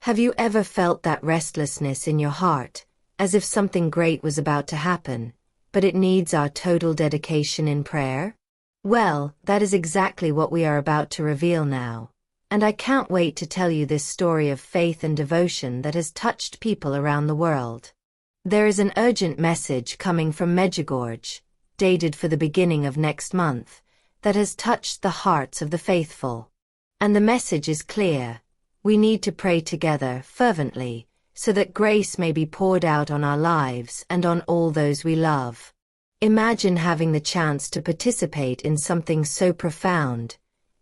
Have you ever felt that restlessness in your heart, as if something great was about to happen, but it needs our total dedication in prayer? Well, that is exactly what we are about to reveal now, and I can't wait to tell you this story of faith and devotion that has touched people around the world. There is an urgent message coming from Medjugorje, dated for the beginning of next month, that has touched the hearts of the faithful. And the message is clear. We need to pray together fervently, so that grace may be poured out on our lives and on all those we love. Imagine having the chance to participate in something so profound,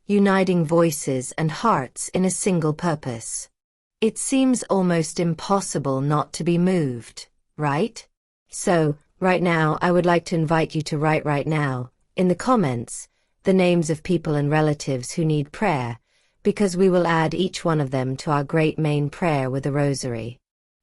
uniting voices and hearts in a single purpose. It seems almost impossible not to be moved, right? So, right now I would like to invite you to write right now, in the comments, the names of people and relatives who need prayer, because we will add each one of them to our great main prayer with a rosary.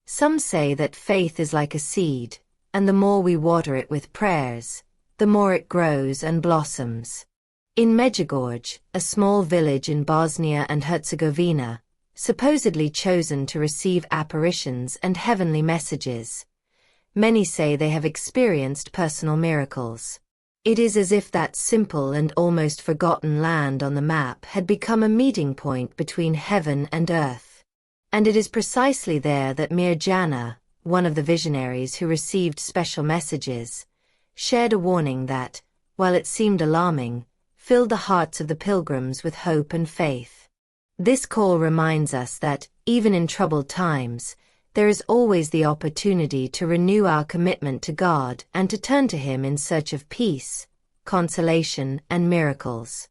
Some say that faith is like a seed, and the more we water it with prayers, the more it grows and blossoms. In Medjugorje, a small village in Bosnia and Herzegovina, supposedly chosen to receive apparitions and heavenly messages, many say they have experienced personal miracles. It is as if that simple and almost forgotten land on the map had become a meeting point between heaven and earth. And it is precisely there that Mirjana, one of the visionaries who received special messages, shared a warning that, while it seemed alarming, filled the hearts of the pilgrims with hope and faith. This call reminds us that, even in troubled times, there is always the opportunity to renew our commitment to God and to turn to Him in search of peace, consolation, and miracles.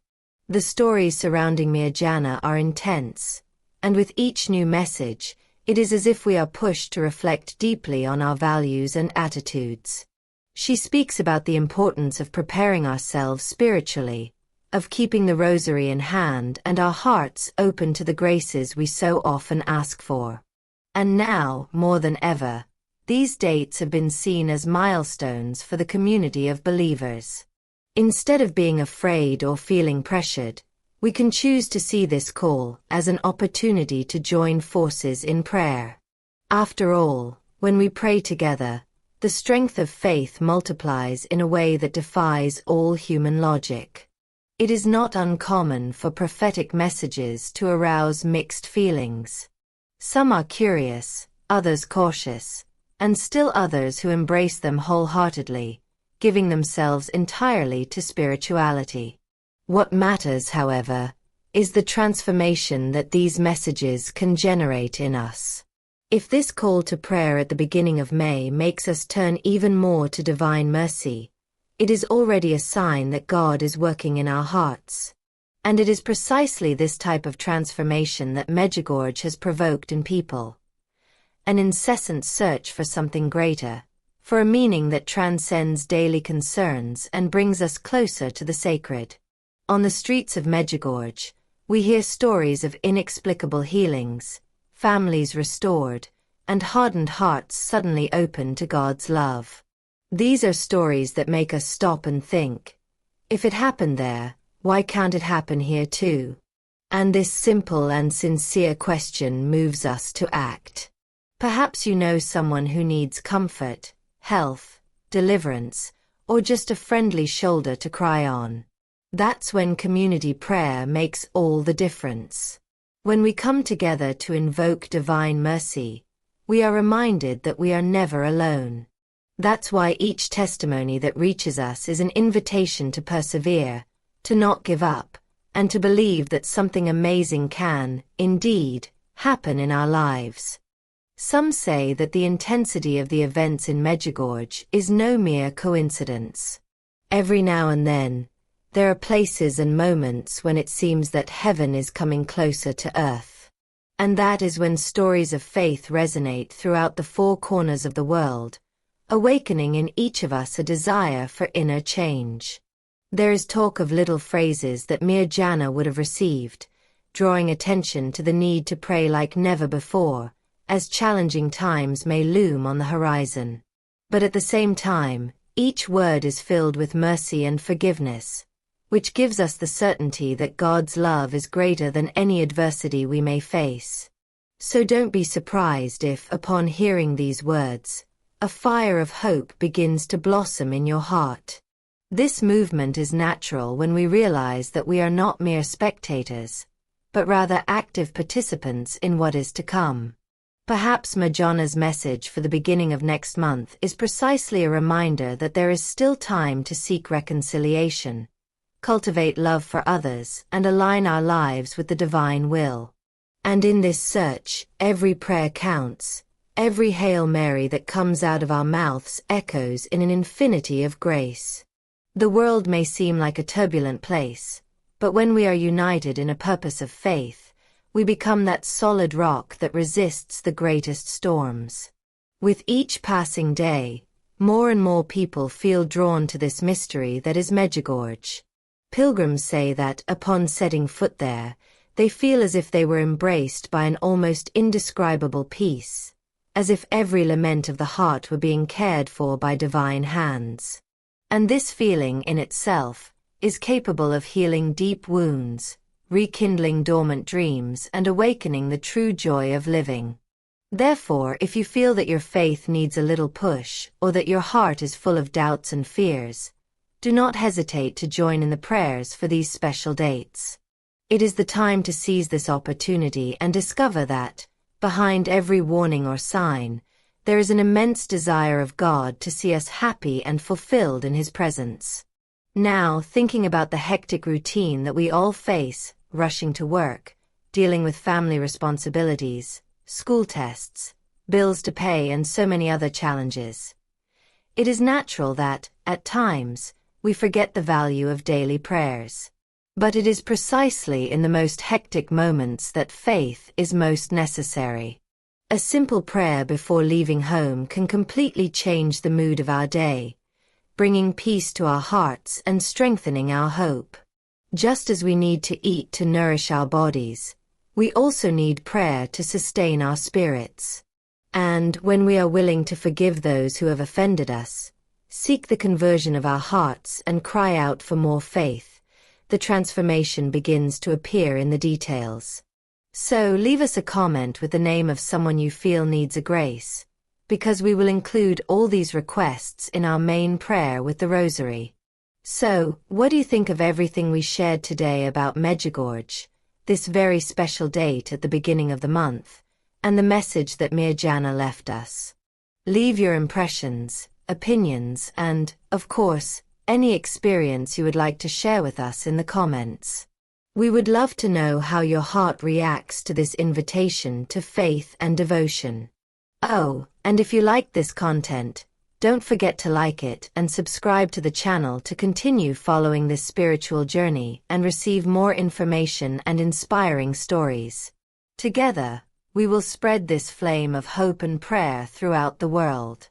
The stories surrounding Mirjana are intense, and with each new message, it is as if we are pushed to reflect deeply on our values and attitudes. She speaks about the importance of preparing ourselves spiritually, of keeping the rosary in hand and our hearts open to the graces we so often ask for. And now, more than ever, these dates have been seen as milestones for the community of believers. Instead of being afraid or feeling pressured, we can choose to see this call as an opportunity to join forces in prayer. After all, when we pray together, the strength of faith multiplies in a way that defies all human logic. It is not uncommon for prophetic messages to arouse mixed feelings. Some are curious, others cautious, and still others who embrace them wholeheartedly, giving themselves entirely to spirituality. What matters, however, is the transformation that these messages can generate in us. If this call to prayer at the beginning of May makes us turn even more to divine mercy, it is already a sign that God is working in our hearts. And it is precisely this type of transformation that Medjugorje has provoked in people. An incessant search for something greater, for a meaning that transcends daily concerns and brings us closer to the sacred. On the streets of Medjugorje, we hear stories of inexplicable healings, families restored, and hardened hearts suddenly open to God's love. These are stories that make us stop and think, if it happened there, why can't it happen here too? And this simple and sincere question moves us to act. Perhaps you know someone who needs comfort, health, deliverance, or just a friendly shoulder to cry on. That's when community prayer makes all the difference. When we come together to invoke divine mercy, we are reminded that we are never alone. That's why each testimony that reaches us is an invitation to persevere, to not give up, and to believe that something amazing can, indeed, happen in our lives. Some say that the intensity of the events in Medjugorje is no mere coincidence. Every now and then, there are places and moments when it seems that heaven is coming closer to earth. And that is when stories of faith resonate throughout the four corners of the world, awakening in each of us a desire for inner change. There is talk of little phrases that Mirjana would have received, drawing attention to the need to pray like never before, as challenging times may loom on the horizon. But at the same time, each word is filled with mercy and forgiveness, which gives us the certainty that God's love is greater than any adversity we may face. So don't be surprised if, upon hearing these words, a fire of hope begins to blossom in your heart. This movement is natural when we realize that we are not mere spectators, but rather active participants in what is to come. Perhaps Mirjana's message for the beginning of next month is precisely a reminder that there is still time to seek reconciliation, cultivate love for others, and align our lives with the divine will. And in this search, every prayer counts, every Hail Mary that comes out of our mouths echoes in an infinity of grace. The world may seem like a turbulent place, but when we are united in a purpose of faith, we become that solid rock that resists the greatest storms. With each passing day, more and more people feel drawn to this mystery that is Medjugorje. Pilgrims say that, upon setting foot there, they feel as if they were embraced by an almost indescribable peace, as if every lament of the heart were being cared for by divine hands. And this feeling in itself is capable of healing deep wounds, rekindling dormant dreams, and awakening the true joy of living. Therefore, if you feel that your faith needs a little push, or that your heart is full of doubts and fears, do not hesitate to join in the prayers for these special dates. It is the time to seize this opportunity and discover that, behind every warning or sign, there is an immense desire of God to see us happy and fulfilled in His presence. Now, thinking about the hectic routine that we all face, rushing to work, dealing with family responsibilities, school tests, bills to pay, and so many other challenges, it is natural that, at times, we forget the value of daily prayers. But it is precisely in the most hectic moments that faith is most necessary. A simple prayer before leaving home can completely change the mood of our day, bringing peace to our hearts and strengthening our hope. Just as we need to eat to nourish our bodies, we also need prayer to sustain our spirits. And when we are willing to forgive those who have offended us, seek the conversion of our hearts, and cry out for more faith, the transformation begins to appear in the details. So leave us a comment with the name of someone you feel needs a grace, because we will include all these requests in our main prayer with the Rosary. So, what do you think of everything we shared today about Medjugorje, this very special date at the beginning of the month, and the message that Mirjana left us? Leave your impressions, opinions, and, of course, any experience you would like to share with us in the comments. We would love to know how your heart reacts to this invitation to faith and devotion. Oh, and if you like this content, don't forget to like it and subscribe to the channel to continue following this spiritual journey and receive more information and inspiring stories. Together, we will spread this flame of hope and prayer throughout the world.